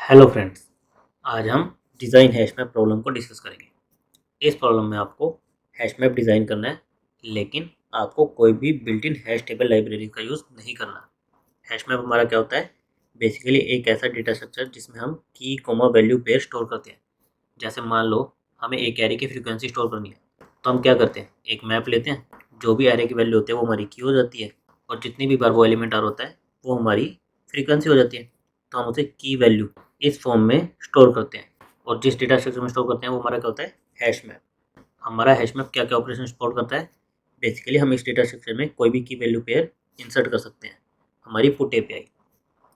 Hello friends, आज हम design hash map problem को डिस्कस करेंगे। इस प्रॉब्लम में आपको हैश मैप डिज़ाइन करना है, लेकिन आपको कोई भी built in hash table library का यूज़ नहीं करना। हैश मैप हमारा क्या होता है? बेसिकली एक ऐसा डेटा स्ट्रक्चर जिसमें हम की कोमा वैल्यू पेयर स्टोर करते हैं। जैसे मान लो हमें एक एरे की फ्रीक्वेंसी स्टोर करनी है, तो हम क्या करते हैं, एक मैप लेते हैं, जो भी एरे की वैल्यू होती है वो हमारी की हो जाती है, और जितनी भी बार वो एलिमेंट आर होता है वो हमारी फ्रीक्वेंसी हो जाती है। तो हम उसे की वैल्यू इस फॉर्म में स्टोर करते हैं, और जिस डेटा स्ट्रक्चर में स्टोर करते हैं वो हमारा क्या होता है, हैश मैप। हमारा हैश मैप क्या क्या ऑपरेशन सपोर्ट करता है? बेसिकली हम इस डेटा स्ट्रक्चर में कोई भी की वैल्यू पेयर इंसर्ट कर सकते हैं। हमारी पुट एपीआई,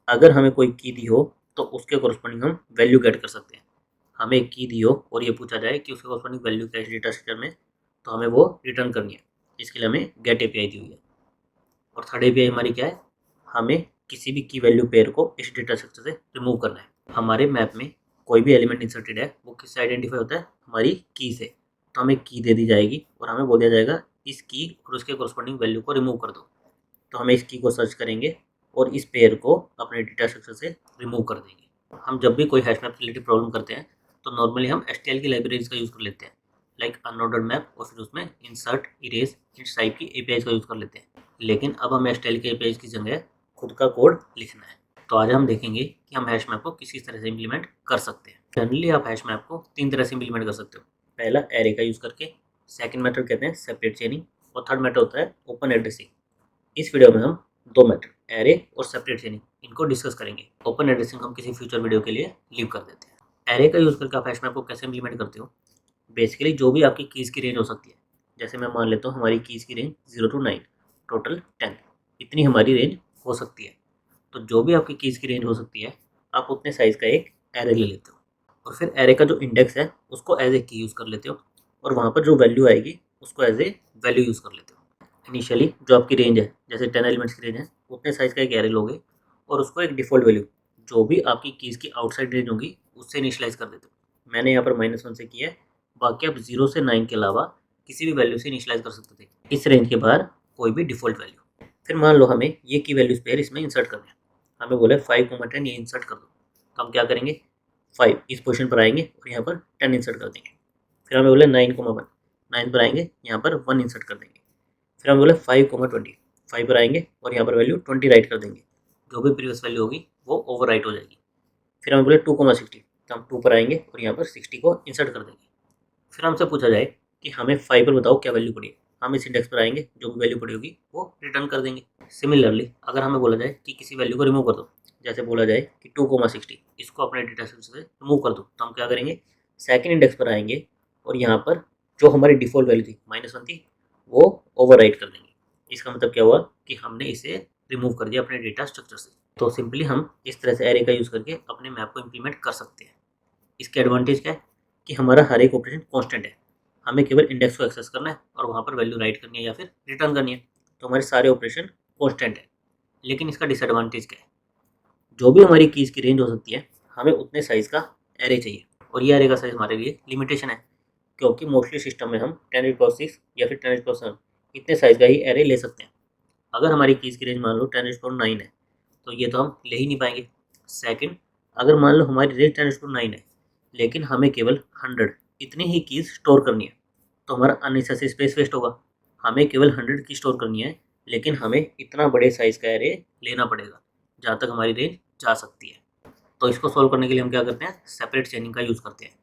अगर हमें कोई की दी हो तो उसके कॉरस्पॉन्डिंग हम वैल्यू गेट कर सकते हैं। हमें एक की दी हो और ये पूछा जाए कि उसके कॉरस्पॉन्डिंग वैल्यू क्या है डेटा स्ट्रक्चर में, तो हमें वो रिटर्न करनी है। इसके लिए हमें गेट एपीआई दी हुई है। और थर्ड एपीआई हमारी क्या है? हमें किसी भी की वैल्यू पेयर को इस डेटा स्ट्रक्चर से रिमूव करना है। हमारे मैप में कोई भी एलिमेंट इंसर्टेड है वो किससे आइडेंटिफाई होता है? हमारी की से। तो हमें की दे दी जाएगी और हमें बोल दिया जाएगा इस की और उसके कॉरस्पॉन्डिंग वैल्यू को रिमूव कर दो। तो हम इस की को सर्च करेंगे और इस पेयर को अपने डेटा स्ट्रक्चर से रिमूव कर देंगे। हम जब भी कोई हैश मैप रिलेटेड प्रॉब्लम करते हैं तो नॉर्मली हम एसटीएल की लाइब्रेरीज का यूज़ कर लेते हैं, लाइक अनऑर्डर्ड मैप, और फिर उसमें इंसर्ट, इरेज, इस टाइप की एपीआई का यूज़ कर लेते हैं। लेकिन अब हमें एसटीएल के एपीआई की जगह खुद का कोड लिखना है। तो आज हम देखेंगे कि हम हैश मैप को किस किस तरह से इम्प्लीमेंट कर सकते हैं। जनरली आप हैश मैप को तीन तरह से इम्प्लीमेंट कर सकते हो। पहला, एरे का यूज़ करके। सेकंड मेथड कहते हैं सेपरेट चेनिंग। और थर्ड मेथड होता है ओपन एड्रेसिंग। इस वीडियो में हम दो मेथड, एरे और सेपरेट चेनिंग, इनको डिस्कस करेंगे। ओपन एड्रेसिंग हम किसी फ्यूचर वीडियो के लिए लीव कर देते हैं। एरे का यूज़ करके आप हैश मैप को कैसे इम्प्लीमेंट करते हो? बेसिकली जो भी आपकी कीज़ की रेंज हो सकती है, जैसे मैं मान लेता हूँ हमारी कीज़ की रेंज 0 to 9, टोटल 10, इतनी हमारी रेंज हो सकती है। तो जो भी आपकी कीज़ की रेंज हो सकती है, आप उतने साइज़ का एक एरे ले लेते हो, और फिर एरे का जो इंडेक्स है उसको एज ए की यूज़ कर लेते हो, और वहाँ पर जो वैल्यू आएगी उसको एज ए वैल्यू यूज़ कर लेते हो। इनिशियली जो आपकी रेंज है, जैसे 10 एलिमेंट्स की रेंज है, उतने साइज़ का एक एरे लोगे और उसको एक डिफ़ॉल्ट वैल्यू, जो भी आपकी कीज़ की आउटसाइड रेंज होगी, उससे इनिशियलाइज़ कर देते हो। मैंने यहाँ पर -1 से किया है, बाकी आप 0 से 9 के अलावा किसी भी वैल्यू से इनिशियलाइज़ कर सकते थे, इस रेंज के बाहर कोई भी डिफ़ॉल्ट वैल्यू। फिर मान लो हमें ये की वैल्यूज़ पेयर इसमें इंसर्ट करना है। हमें बोला है 5, 10 ये इंसर्ट कर दो, तो हम क्या करेंगे, 5 इस पोजीशन पर आएंगे और यहाँ पर 10 इंसर्ट कर देंगे। फिर हमें बोला 9, 1 9 पर आएंगे, यहाँ पर 1 इंसर्ट कर देंगे। फिर हम बोले 5, 20 5 पर आएंगे और यहाँ पर वैल्यू 20 राइट कर देंगे। जो भी प्रीवियस वैल्यू होगी वो ओवर राइट हो जाएगी। फिर हम बोले 2, 60, तो हम 2 पर आएंगे और यहाँ पर 60 को इंसर्ट कर देंगे। फिर हमसे पूछा जाए कि हमें 5 पर बताओ क्या वैल्यू पड़ी है, हम इस इंडेक्स पर आएंगे, जो भी वैल्यू पड़ी होगी वो रिटर्न कर देंगे। सिमिलरली अगर हमें बोला जाए कि किसी वैल्यू को रिमूव कर दो, जैसे बोला जाए कि 2, 60 इसको अपने डेटा सेट से रिमूव कर दो, तो हम क्या करेंगे, सेकंड इंडेक्स पर आएंगे और यहाँ पर जो हमारी डिफ़ॉल्ट वैल्यू थी -1 थी, वो ओवरराइट कर देंगे। इसका मतलब क्या हुआ कि हमने इसे रिमूव कर दिया अपने डेटा स्ट्रक्चर से। तो सिंपली हम इस तरह से एरे का यूज़ करके अपने मैप को इम्प्लीमेंट कर सकते हैं। इसके एडवांटेज क्या है कि हमारा हर एक ऑपरेशन कांस्टेंट है। हमें केवल इंडेक्स को एक्सेस करना है और वहाँ पर वैल्यू राइट करनी है या फिर रिटर्न करनी है, तो हमारे सारे ऑपरेशन कांस्टेंट है। लेकिन इसका डिसएडवांटेज क्या है? जो भी हमारी कीज़ की रेंज हो सकती है, हमें उतने साइज़ का एरे चाहिए, और ये एरे का साइज़ हमारे लिए लिमिटेशन है, क्योंकि मोस्टली सिस्टम में हम 10⁶ या फिर 10⁶ इतने साइज़ का ही एरे ले सकते हैं। अगर हमारी कीज़ की रेंज मान लो 10⁹ है, तो ये तो हम ले ही नहीं पाएंगे। सेकंड, अगर मान लो हमारी रेंज 10⁹ है, लेकिन हमें केवल 100 इतनी ही कीज़ स्टोर करनी है, तो हमारा अननेसेसरी स्पेस वेस्ट होगा। हमें केवल 100 की स्टोर करनी है, लेकिन हमें इतना बड़े साइज़ का एरे लेना पड़ेगा, जहाँ तक हमारी रेंज जा सकती है। तो इसको सॉल्व करने के लिए हम क्या करते हैं, सेपरेट चेनिंग का यूज़ करते हैं।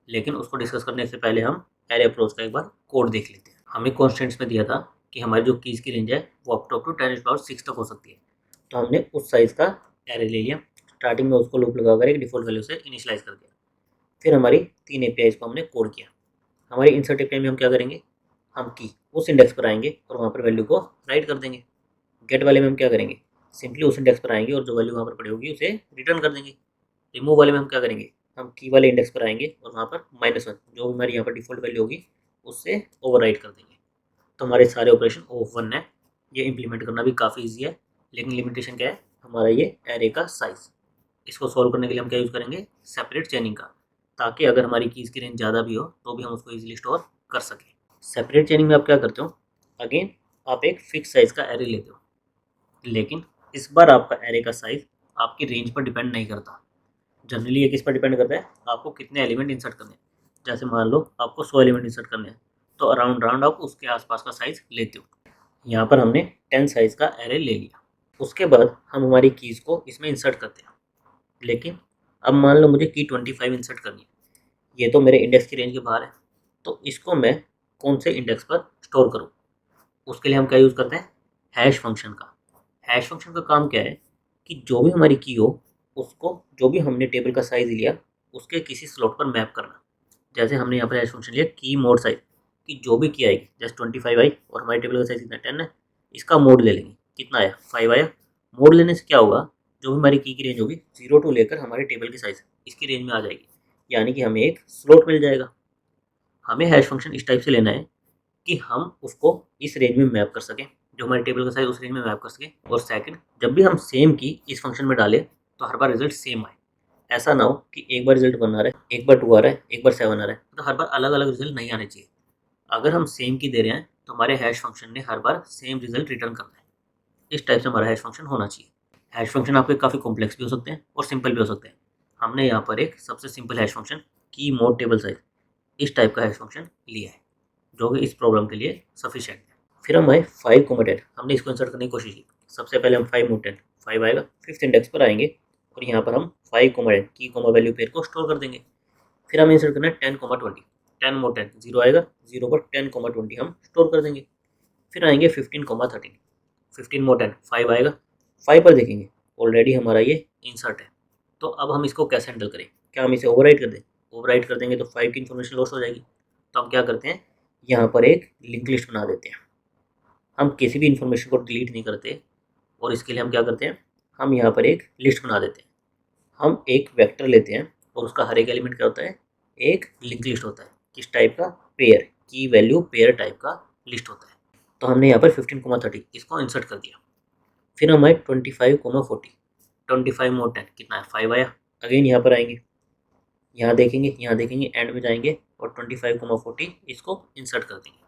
लेकिन उसको डिस्कस करने से पहले हम एरे अप्रोच का एक बार कोड देख लेते हैं। हमें कॉन्स्टेंट्स में दिया था कि हमारी जो कीज़ की रेंज है वो अप टू 10⁶ तक हो सकती है, तो हमने उस साइज़ का एरे ले लिया। स्टार्टिंग में उसको लूप लगाकर एक डिफ़ॉल्ट वैल्यू से इनिशियलाइज़ कर दिया। फिर हमारी 3 एपीआईज़ को हमने कोड किया। हमारी इंसर्ट एपीआई में हम क्या करेंगे, हम की उस इंडेक्स पर आएंगे और वहाँ पर वैल्यू को राइट कर देंगे। गेट वाले में हम क्या करेंगे, सिंपली उस इंडेक्स पर आएंगे और जो वैल्यू वहाँ पर पड़ी होगी उसे रिटर्न कर देंगे। रिमूव वाले में हम क्या करेंगे, हम की वाले इंडेक्स पर आएंगे और वहाँ पर -1 जो भी हमारी यहाँ पर डिफ़ॉल्ट वैल्यू होगी उससे ओवरराइट कर देंगे। तो हमारे सारे ऑपरेशन O1 है। ये इम्प्लीमेंट करना भी काफ़ी ईजी है, लेकिन लिमिटेशन क्या है, हमारा ये एरे का साइज़। इसको सॉल्व करने के लिए हम क्या यूज़ करेंगे, सेपरेट चेनिंग का, ताकि अगर हमारी कीज़ की रेंज ज़्यादा भी हो तो भी हम उसको ईजिली स्टोर कर सकें। सेपरेट चेनिंग में आप क्या करते हो, अगेन आप एक फिक्स साइज़ का एरे लेते हो, लेकिन इस बार आपका एरे का साइज़ आपकी रेंज पर डिपेंड नहीं करता। जनरली ये किस पर डिपेंड करता है, आपको कितने एलिमेंट इंसर्ट करने हैं। जैसे मान लो आपको 100 एलिमेंट इंसर्ट करने हैं, तो अराउंड राउंड आप उसके आसपास का साइज़ लेते हो। यहाँ पर हमने 10 साइज़ का एरे ले लिया। उसके बाद हम हमारी कीज़ को इसमें इंसर्ट करते हैं। लेकिन अब मान लो मुझे की 25 इंसर्ट करनी है, ये तो मेरे इंडेक्स की रेंज के बाहर है, तो इसको मैं कौन से इंडेक्स पर स्टोर करूँ? उसके लिए हम क्या यूज़ करते हैं, हैश फंक्शन का। हैश फंक्शन का काम क्या है कि जो भी हमारी की हो उसको, जो भी हमने टेबल का साइज़ लिया, उसके किसी स्लॉट पर मैप करना। जैसे हमने यहाँ पर हैश फंक्शन लिया की मोड साइज, कि जो भी की आएगी, जैसे 25 आई और हमारी टेबल का साइज कितना 10 है, इसका मोड ले लेंगे, कितना आया 5 आया। मोड लेने से क्या होगा, जो भी हमारी की रेंज होगी 0 टू लेकर हमारे टेबल की साइज इसकी रेंज में आ जाएगी, यानी कि हमें एक स्लॉट मिल जाएगा। हमें हैश फंक्शन इस टाइप से लेना है कि हम उसको इस रेंज में मैप कर सकें, जो हमारे टेबल का साइज उस रेंज में मैप कर सकें। और सेकंड, जब भी हम सेम की इस फंक्शन में डालें तो हर बार रिजल्ट सेम आए। ऐसा ना हो कि एक बार रिजल्ट 1 आ रहा है, एक बार 2 आ रहा है, एक बार 7 आ रहा है, तो हर बार अलग अलग रिजल्ट नहीं आने चाहिए। अगर हम सेम की दे रहे हैं तो हमारे हैश फंक्शन ने हर बार सेम रिजल्ट रिटर्न करना है। इस टाइप से हमारा हैश फंक्शन होना चाहिए। हैश फंक्शन आपके काफ़ी कॉम्प्लेक्स भी हो सकते हैं और सिंपल भी हो सकते हैं। हमने यहाँ पर एक सबसे सिंपल हैश फंक्शन की मोड टेबल साइज, इस टाइप का हैश फंक्शन लिया है, जो कि इस प्रॉब्लम के लिए सफिशिएंट है। फिर हम आए 5, 10, हमने इसको इंसर्ट करने की कोशिश की। सबसे पहले हम 5 मोड 10, 5 आएगा, फिफ्थ इंडेक्स पर आएंगे और यहाँ पर हम 5, 10 की कोमा वैल्यू पेयर को स्टोर कर देंगे। फिर हमें इंसर्ट करना है 10, 20, 10 मोड 10, 0 आएगा, 0 पर 10, 20 हम स्टोर कर देंगे। फिर आएंगे 15, 13, 15 मोड 10, 5 आएगा, 5 पर देखेंगे ऑलरेडी हमारा ये इंसर्ट है। तो अब हम इसको कैसे हैंडल करें, क्या हम इसे ओवरराइट कर दें? ओवरराइट कर देंगे तो 5 की इन्फॉर्मेशन लॉस हो जाएगी। तो हम क्या करते हैं, यहाँ पर एक लिंक लिस्ट बना देते हैं। हम किसी भी इन्फॉर्मेशन को डिलीट नहीं करते, और इसके लिए हम क्या करते हैं, हम यहाँ पर एक लिस्ट बना देते हैं। हम एक वेक्टर लेते हैं और उसका हर एक एलिमेंट क्या होता है, एक लिंक लिस्ट होता है। किस टाइप का, पेयर, की वैल्यू पेयर टाइप का लिस्ट होता है। तो हमने यहाँ पर 15, 30 इसको इंसर्ट कर दिया। फिर हम आए 25, 40, 25 मोड 10 कितना है 5 आया। अगेन यहाँ पर आएंगे, यहाँ देखेंगे एंड में जाएंगे और 25, 40 इसको इंसर्ट कर देंगे।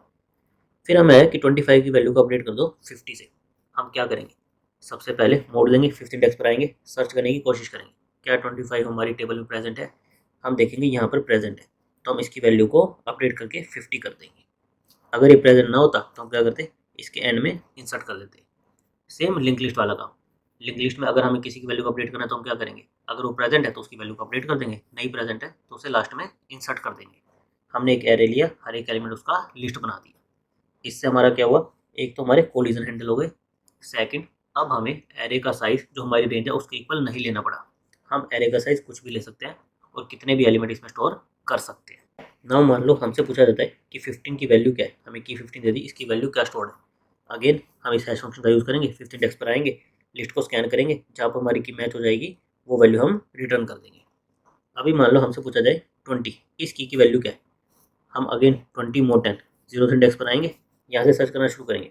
फिर हमें है कि 25 की वैल्यू को अपडेट कर दो 50 से। हम क्या करेंगे, सबसे पहले मोड लेंगे, 5th इंडेक्स पर आएंगे, सर्च करने की कोशिश करेंगे क्या 25 हमारी टेबल में प्रेजेंट है। हम देखेंगे यहाँ पर प्रेजेंट है, तो हम इसकी वैल्यू को अपडेट करके 50 कर देंगे। अगर ये प्रेजेंट ना होता तो हम क्या करते, इसके एंड में इंसर्ट कर देते। सेम लिंक लिस्ट वाला काम। लिंक लिस्ट में अगर हमें किसी की वैल्यू को अपडेट करना है तो हम क्या करेंगे, अगर वो प्रेजेंट है तो उसकी वैल्यू को अपडेट कर देंगे, नहीं प्रेजेंट है तो उसे लास्ट में इंसर्ट कर देंगे। हमने एक एरे लिया, हर एक एलिमेंट उसका लिस्ट बना दिया। इससे हमारा क्या हुआ, एक तो हमारे कोलिजन हैंडल हो गए। सेकंड, अब हमें एरे का साइज जो हमारी रेंज है उसके इक्वल नहीं लेना पड़ा। हम एरे का साइज कुछ भी ले सकते हैं और कितने भी एलिमेंट इसमें स्टोर कर सकते हैं। नाउ मान लो हमसे पूछा जाता है कि 15 की वैल्यू क्या है, हमें की 15 दे दी, इसकी वैल्यू क्या स्टोर्ड है। अगेन हम इस हैश फंक्शन का यूज़ करेंगे, 15 इंडेक्स पर आएंगे, लिस्ट को स्कैन करेंगे, जहाँ पर हमारी की मैच हो जाएगी वो वैल्यू हम रिटर्न कर देंगे। अभी मान लो हमसे पूछा जाए 20, इस की वैल्यू क्या है। हम अगेन 20 मोड 10, 0th इंडेक्स पर आएंगे, यहाँ से सर्च करना शुरू करेंगे।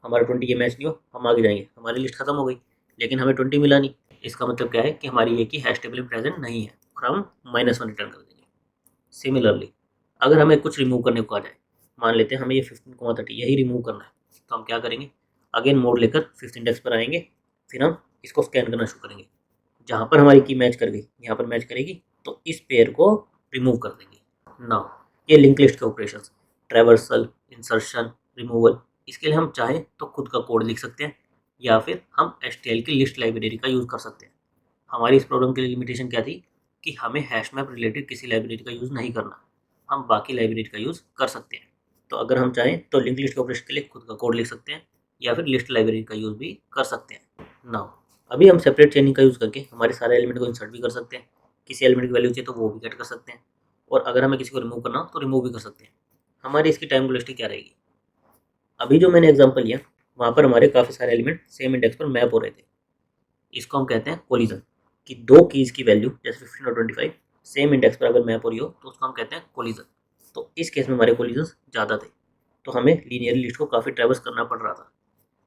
हमारा 20 ये मैच नहीं हो, हम आगे जाएंगे, हमारी लिस्ट खत्म हो गई, लेकिन हमें 20 मिला नहीं। इसका मतलब क्या है कि हमारी ये की हैश टेबल में प्रेजेंट नहीं है और हम -1 रिटर्न कर देंगे। सिमिलरली अगर हमें कुछ रिमूव करने को आ जाए, मान लेते हैं हमें ये 15, 30 यही रिमूव करना है, तो हम क्या करेंगे, अगेन मोड लेकर 5th इंडेक्स पर आएंगे, फिर हम इसको स्कैन करना शुरू करेंगे। जहाँ पर हमारी की मैच कर गई, यहाँ पर मैच करेगी तो इस पेयर को रिमूव कर देंगे। नाउ ये लिंक लिस्ट के ऑपरेशंस, ट्रैवर्सल, इंसर्शन, रिमूवल, इसके लिए हम चाहें तो खुद का कोड लिख सकते हैं या फिर हम एचटीएल की लिस्ट लाइब्रेरी का यूज़ कर सकते हैं। हमारी इस प्रॉब्लम के लिए लिमिटेशन क्या थी कि हमें हैश मैप रिलेटेड किसी लाइब्रेरी का यूज़ नहीं करना, हम बाकी लाइब्रेरी का यूज़ कर सकते हैं। तो अगर हम चाहें तो लिंक लिस्ट के ऑपरेशन के लिए खुद का कोड लिख सकते हैं या फिर लिस्ट लाइब्रेरी का यूज़ भी कर सकते हैं। नाउ अभी हम सेपरेट चेनिंग का यूज़ करके हमारे सारे एलिमेंट को इंसर्ट भी कर सकते हैं, किसी एलिमेंट की वैल्यू चाहिए तो वो भी गेट कर सकते हैं, और अगर हमें किसी को रिमूव करना हो तो रिमूव भी कर सकते हैं। हमारी इसकी टाइम वेलोसिटी क्या रहेगी, अभी जो मैंने एग्जांपल लिया वहाँ पर हमारे काफ़ी सारे एलिमेंट सेम इंडेक्स पर मैप हो रहे थे। इसको हम कहते हैं कोलिजन, कि दो कीज़ की वैल्यू जैसे 15 और 25 सेम इंडेक्स पर अगर मैप हो रही हो तो उसको हम कहते हैं कोलिजन। तो इस केस में हमारे कोलिजन ज़्यादा थे, तो हमें लीनियर लिस्ट को काफ़ी ट्रैवर्स करना पड़ रहा था।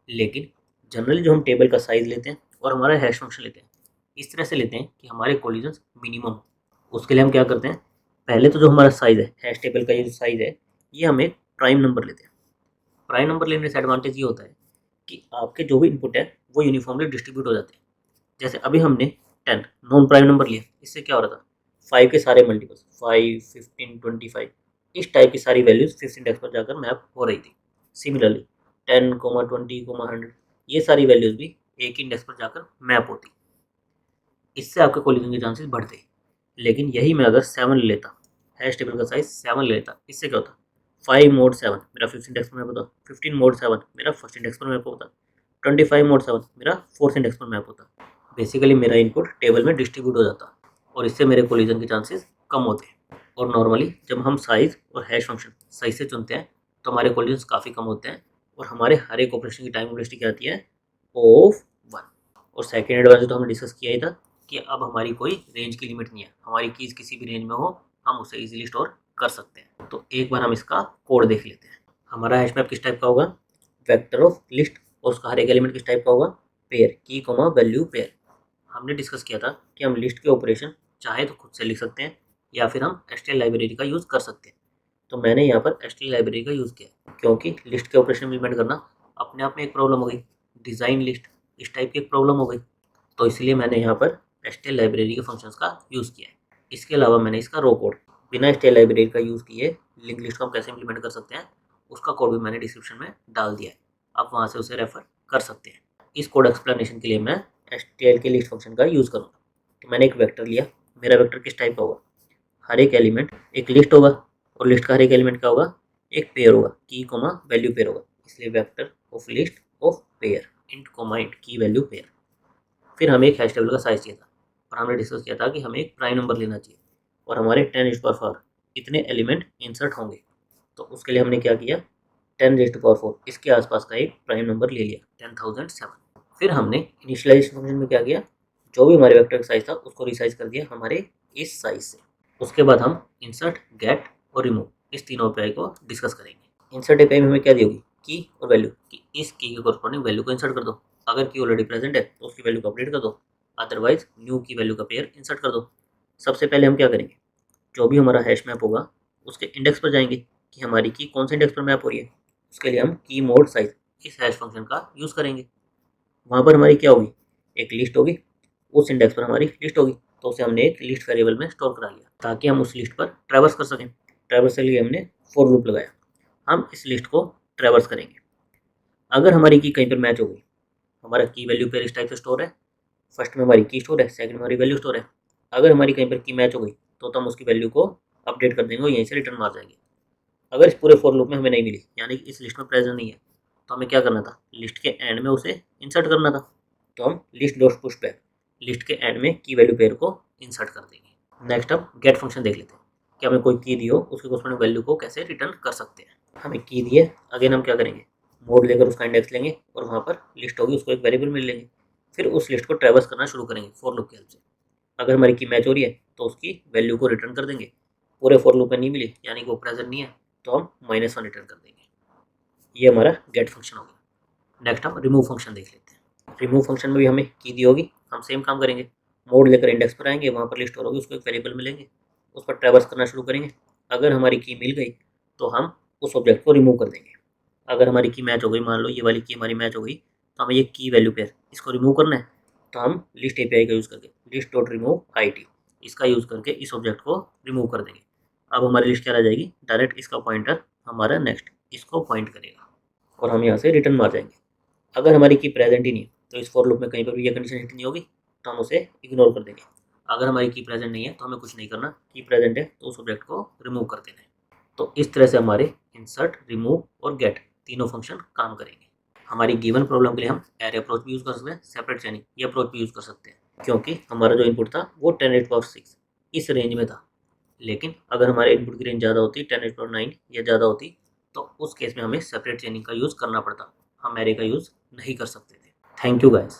लेकिन जनरली जो हम टेबल का साइज लेते हैं और हमारा हैश फंक्शन लेते हैं, इस तरह से लेते हैं कि हमारे कोलिजन मिनिमम हो। उसके लिए हम क्या करते हैं, पहले तो जो हमारा साइज है, हैश टेबल का ये जो साइज है, ये हम एक प्राइम नंबर लेते हैं। प्राइम नंबर लेने से एडवांटेज ये होता है कि आपके जो भी इनपुट है वो यूनिफॉर्मली डिस्ट्रीब्यूट हो जाते हैं। जैसे अभी हमने 10 नॉन प्राइम नंबर लिया, इससे क्या हो रहा था 5 के सारे मल्टीपल्स 5, 15, 25 इस टाइप की सारी वैल्यूज 5th इंडेक्स पर जाकर मैप हो रही थी। सिमिलरली 10, 20, 100 ये सारी वैल्यूज भी एक इंडेक्स पर जाकर मैप होती, इससे आपके कोलिजन के चांसेस बढ़ते। लेकिन यही मैं अगर 7 ले लेता, हैश टेबल का साइज 7 ले लेता, इससे क्या होता 5 मोड 7 मेरा 5th इंडेक्स पर मैप होता, 15 मोड 7 मेरा 1st इंडेक्स पर मैप होता, 25 मोड 7 मेरा 4th इंडेक्स पर मैप होता। बेसिकली मेरा इनपुट टेबल में डिस्ट्रीब्यूट हो जाता और इससे मेरे कोलिजन के चांसेस कम होते हैं। और नॉर्मली जब हम साइज और हैश फंक्शन सही से चुनते हैं तो हमारे कोलिजन काफ़ी कम होते हैं और हमारे हर एक ऑपरेशन की टाइम वेलोसिटी क्या आती है ऑफ 1। और सेकेंड एडवांस तो हमने डिस्कस किया ही था कि अब हमारी कोई रेंज की लिमिट नहीं है, हमारी कीज़ किसी भी रेंज में हो हम उसे इजीली स्टोर कर सकते हैं। तो एक बार हम इसका कोड देख लेते हैं। हमारा हैश मैप किस टाइप का होगा, वेक्टर ऑफ लिस्ट, और उसका हर एक एलिमेंट किस टाइप का होगा, पेयर की कॉमा वैल्यू पेयर। हमने डिस्कस किया था कि हम लिस्ट के ऑपरेशन चाहे तो खुद से लिख सकते हैं या फिर हम एचटीएल लाइब्रेरी का यूज़ कर सकते हैं। तो मैंने यहाँ पर एचटीएल लाइब्रेरी का यूज़ किया क्योंकि लिस्ट के ऑपरेशन इम्प्लीमेंट करना अपने आप में एक प्रॉब्लम हो गई, डिज़ाइन लिस्ट इस टाइप की एक प्रॉब्लम हो गई, तो इसलिए मैंने यहाँ पर एचटीएल लाइब्रेरी के फंक्शंस का यूज़ किया है। इसके अलावा मैंने इसका रो कोड बिना एचटीएल लाइब्रेरी का यूज़ किए लिंक लिस्ट को हम कैसे इम्प्लीमेंट कर सकते हैं उसका कोड भी मैंने डिस्क्रिप्शन में डाल दिया है, आप वहाँ से उसे रेफर कर सकते हैं। इस कोड एक्सप्लेनेशन के लिए मैं एचटीएल के लिस्ट फंक्शन का यूज़ करूँगा। तो मैंने एक वेक्टर लिया, मेरा वेक्टर किस टाइप का होगा, हर एक एलिमेंट एक लिस्ट होगा और लिस्ट का हर एक एलिमेंट क्या होगा, एक पेयर होगा, की कोमा वैल्यू पेयर होगा, इसलिए vector of list of pair int comma int की वैल्यू पेयर। फिर हमें एक हैश टेबल का साइज चाहिए था और हमने डिस्कस किया था कि हमें एक प्राइम नंबर लेना चाहिए और हमारे 10⁴ इतने एलिमेंट इंसर्ट होंगे। तो उसके लिए हमने क्या किया, 10⁴ इसके आसपास का एक प्राइम नंबर ले लिया 10,007। फिर हमने इनिशियलाइजेशन फंक्शन में क्या किया, जो भी हमारे वेक्टर का साइज था उसको रिसाइज कर दिया हमारे इस साइज से। उसके बाद हम इंसर्ट, गेट और रिमूव इस तीनों एपीआई को डिस्कस करेंगे। इंसर्ट एपीआई में हमें क्या दी होगी, की और वैल्यू, कि इस की के कॉरस्पॉन्डिंग वैल्यू को इंसर्ट कर दो, अगर की ऑलरेडी प्रेजेंट है तो उसकी वैल्यू को अपडेट कर दो, अदरवाइज न्यू की वैल्यू का पेयर इंसर्ट कर दो। सबसे पहले हम क्या करेंगे, जो भी हमारा हैश मैप होगा उसके इंडेक्स पर जाएंगे कि हमारी की कौन से इंडेक्स पर मैप हो रही है। उसके लिए हम की मोड साइज इस हैश फंक्शन का यूज़ करेंगे। वहाँ पर हमारी क्या होगी, एक लिस्ट होगी, उस इंडेक्स पर हमारी लिस्ट होगी, तो उसे हमने एक लिस्ट वेरिएबल में स्टोर करा लिया ताकि हम उस लिस्ट पर ट्रैवर्स कर सकें। ट्रैवर्स के लिए हमने फॉर लूप लगाया, हम इस लिस्ट को ट्रैवर्स करेंगे। अगर हमारी की कहीं पर मैच हो गई, हमारा की वैल्यू पेयर इस टाइप से स्टोर है, फर्स्ट में हमारी की स्टोर है, सेकंड में हमारी वैल्यू स्टोर है। अगर हमारी कहीं पर की मैच हो गई तो हम उसकी वैल्यू को अपडेट कर देंगे और यहीं से रिटर्न मार जाएंगे। अगर इस पूरे फॉर लूप में हमें नहीं मिली, यानी कि इस लिस्ट में प्रेजेंट नहीं है, तो हमें क्या करना था, लिस्ट के एंड में उसे इंसर्ट करना था। तो हम list dot push back list के एंड में की वैल्यू पेयर को इंसर्ट कर देंगे। नेक्स्ट हम गेट फंक्शन देख लेते हैं कि हमें कोई की दी हो उसके कॉरस्पॉन्डिंग वैल्यू को कैसे रिटर्न कर सकते हैं। हमें की दी है, अगेन हम क्या करेंगे, मोड लेकर उसका इंडेक्स लेंगे और वहाँ पर लिस्ट होगी उसको एक वेरिएबल में लेंगे, फिर उस लिस्ट को ट्रैवर्स करना शुरू करेंगे फॉर लूप की हेल्प से। अगर हमारी की मैच हो रही है तो उसकी वैल्यू को रिटर्न कर देंगे, पूरे फॉर लूप में नहीं मिली यानी कि वो प्रेजेंट नहीं है तो हम -1 रिटर्न कर देंगे। ये हमारा गेट फंक्शन हो गया। नेक्स्ट हम रिमूव फंक्शन देख लेते हैं। रिमूव फंक्शन में भी हमें की दी होगी, हम सेम काम करेंगे, मोड लेकर इंडेक्स पर आएंगे, वहाँ पर लिस्ट होगी उसको एक वेरिएबल में लेंगे, उस पर ट्रैवर्स करना शुरू करेंगे। अगर हमारी की मिल गई तो हम उस ऑब्जेक्ट को रिमूव कर देंगे। अगर हमारी की मैच हो गई, मान लो ये वाली की हमारी मैच हो गई, तो हमें ये की वैल्यू पेयर इसको रिमूव करना है, तो हम लिस्ट एपीआई का यूज़ करके लिस्ट डॉट रिमूव IT इसका यूज़ करके इस ऑब्जेक्ट को रिमूव कर देंगे। अब हमारी लिस्ट क्या रह जाएगी, डायरेक्ट इसका पॉइंटर हमारा नेक्स्ट इसको पॉइंट करेगा और हम यहाँ से रिटर्न मार जाएंगे। अगर हमारी की प्रेजेंट ही नहीं है तो इस फॉर लूप में कहीं पर भी ये कंडीशन हिट नहीं होगी तो हम उसे इग्नोर कर देंगे। अगर हमारी की प्रेजेंट नहीं है तो हमें कुछ नहीं करना, की प्रेजेंट है तो उस ऑब्जेक्ट को रिमूव कर देना है। तो इस तरह से हमारे इंसर्ट, रिमूव और गेट तीनों फंक्शन काम करेंगे। हमारी गिवन प्रॉब्लम के लिए हम एरे अप्रोच भी यूज़ कर सकते हैं, सेपरेट चेनिंग ये अप्रोच भी यूज़ कर सकते हैं, क्योंकि हमारा जो इनपुट था वो 10⁻6 इस रेंज में था। लेकिन अगर हमारे इनपुट की रेंज ज़्यादा होती 10⁻9 या ज़्यादा होती तो उस केस में हमें सेपरेट चेनिंग का यूज़ करना पड़ता, हम एरे का यूज़ नहीं कर सकते थे। Thank you guys.